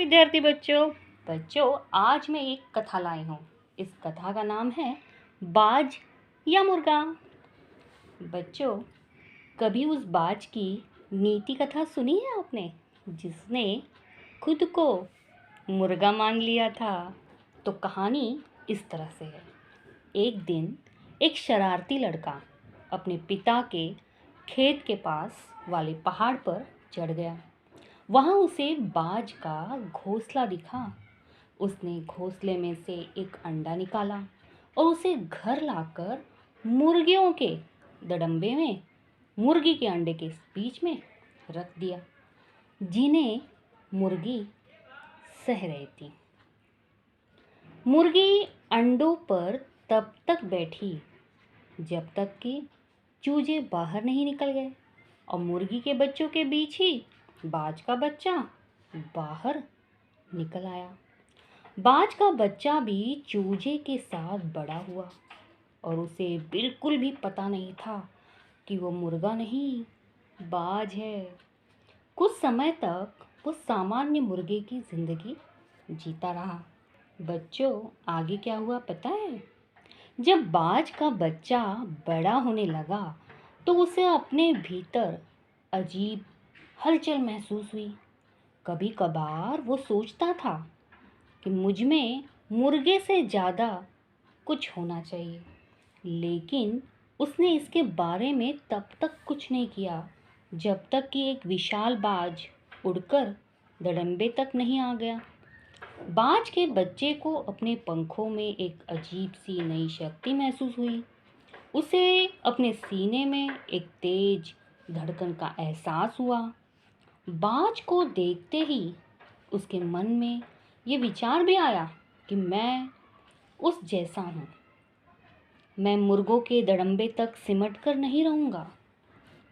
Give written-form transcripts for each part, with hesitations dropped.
विद्यार्थी बच्चों। आज मैं एक कथा लाई हूँ। इस कथा का नाम है बाज या मुर्गा। बच्चों, कभी उस बाज की नीति कथा सुनी है आपने, जिसने खुद को मुर्गा मान लिया था? तो कहानी इस तरह से है। एक दिन एक शरारती लड़का अपने पिता के खेत के पास वाले पहाड़ पर चढ़ गया। वहाँ उसे बाज का घोंसला दिखा। उसने घोंसले में से एक अंडा निकाला और उसे घर लाकर मुर्गियों के दड़ंबे में, मुर्गी के अंडे के बीच में रख दिया, जिन्हें मुर्गी सह रही थी। मुर्गी अंडों पर तब तक बैठी जब तक कि चूजे बाहर नहीं निकल गए और मुर्गी के बच्चों के बीच ही बाज का बच्चा बाहर निकल आया। बाज का बच्चा भी चूजे के साथ बड़ा हुआ और उसे बिल्कुल भी पता नहीं था कि वो मुर्गा नहीं, बाज है। कुछ समय तक वो सामान्य मुर्गे की जिंदगी जीता रहा। बच्चों, आगे क्या हुआ पता है? जब बाज का बच्चा बड़ा होने लगा तो उसे अपने भीतर अजीब हलचल महसूस हुई। कभी कभार वो सोचता था कि मुझ में मुर्गे से ज़्यादा कुछ होना चाहिए, लेकिन उसने इसके बारे में तब तक कुछ नहीं किया जब तक कि एक विशाल बाज उड़कर दड़ंबे तक नहीं आ गया। बाज के बच्चे को अपने पंखों में एक अजीब सी नई शक्ति महसूस हुई। उसे अपने सीने में एक तेज धड़कन का एहसास हुआ। बाज को देखते ही उसके मन में ये विचार भी आया कि मैं उस जैसा हूँ। मैं मुर्गों के दड़ंबे तक सिमट कर नहीं रहूँगा।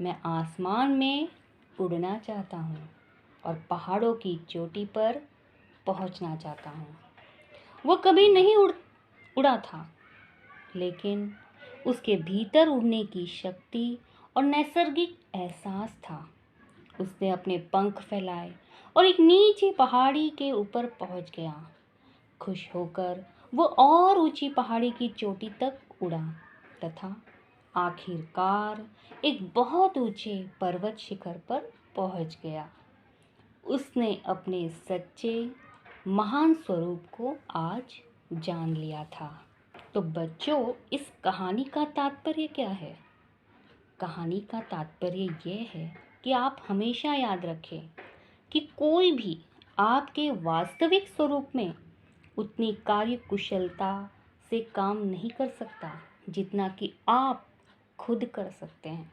मैं आसमान में उड़ना चाहता हूँ और पहाड़ों की चोटी पर पहुँचना चाहता हूँ। वो कभी नहीं उड़ा था, लेकिन उसके भीतर उड़ने की शक्ति और नैसर्गिक एहसास था। उसने अपने पंख फैलाए और एक नीची पहाड़ी के ऊपर पहुंच गया। खुश होकर वो और ऊंची पहाड़ी की चोटी तक उड़ा तथा आखिरकार एक बहुत ऊंचे पर्वत शिखर पर पहुंच गया। उसने अपने सच्चे महान स्वरूप को आज जान लिया था। तो बच्चों, इस कहानी का तात्पर्य क्या है? कहानी का तात्पर्य ये है कि आप हमेशा याद रखें कि कोई भी आपके वास्तविक स्वरूप में उतनी कार्यकुशलता से काम नहीं कर सकता जितना कि आप खुद कर सकते हैं।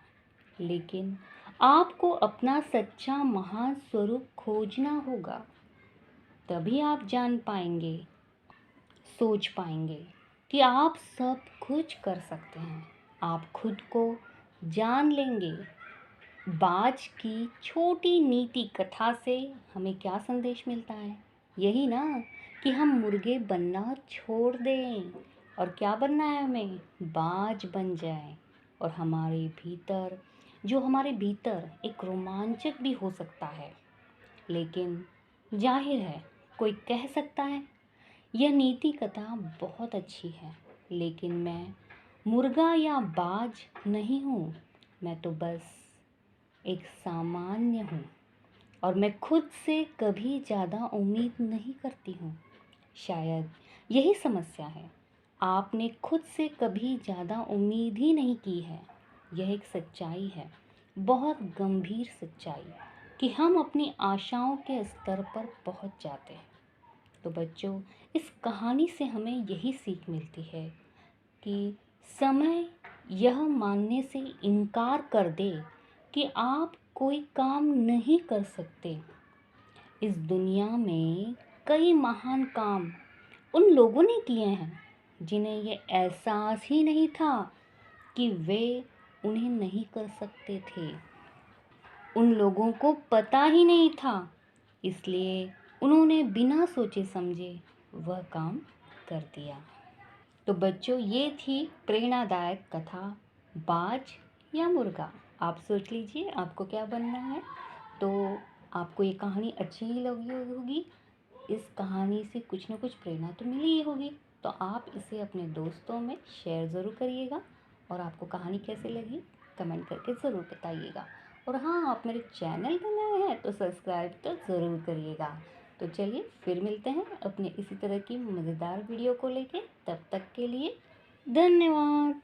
लेकिन आपको अपना सच्चा महान स्वरूप खोजना होगा, तभी आप जान पाएंगे, सोच पाएंगे कि आप सब कुछ कर सकते हैं। आप खुद को जान लेंगे। बाज की छोटी नीति कथा से हमें क्या संदेश मिलता है? यही ना कि हम मुर्गे बनना छोड़ दें और क्या बनना है, हमें बाज बन जाए और हमारे भीतर एक रोमांचक भी हो सकता है। लेकिन जाहिर है, कोई कह सकता है यह नीति कथा बहुत अच्छी है, लेकिन मैं मुर्गा या बाज नहीं हूँ। मैं तो बस एक सामान्य हूँ और मैं खुद से कभी ज़्यादा उम्मीद नहीं करती हूँ। शायद यही समस्या है। आपने खुद से कभी ज़्यादा उम्मीद ही नहीं की है। यह एक सच्चाई है, बहुत गंभीर सच्चाई, कि हम अपनी आशाओं के स्तर पर पहुँच जाते हैं। तो बच्चों, इस कहानी से हमें यही सीख मिलती है कि समय यह मानने से इनकार कर दे कि आप कोई काम नहीं कर सकते। इस दुनिया में कई महान काम उन लोगों ने किए हैं जिन्हें ये एहसास ही नहीं था कि वे उन्हें नहीं कर सकते थे। उन लोगों को पता ही नहीं था, इसलिए उन्होंने बिना सोचे समझे वह काम कर दिया। तो बच्चों, ये थी प्रेरणादायक कथा बाज या मुर्गा। आप सोच लीजिए आपको क्या बनना है। तो आपको ये कहानी अच्छी ही लगी होगी इस कहानी से कुछ न कुछ प्रेरणा तो मिली ही होगी। तो आप इसे अपने दोस्तों में शेयर ज़रूर करिएगा और आपको कहानी कैसे लगी कमेंट करके ज़रूर बताइएगा। और हाँ, आप मेरे चैनल पे नए हैं तो सब्सक्राइब तो ज़रूर करिएगा। तो चलिए फिर मिलते हैं अपने इसी तरह की मज़ेदार वीडियो को लेके। तब तक के लिए धन्यवाद।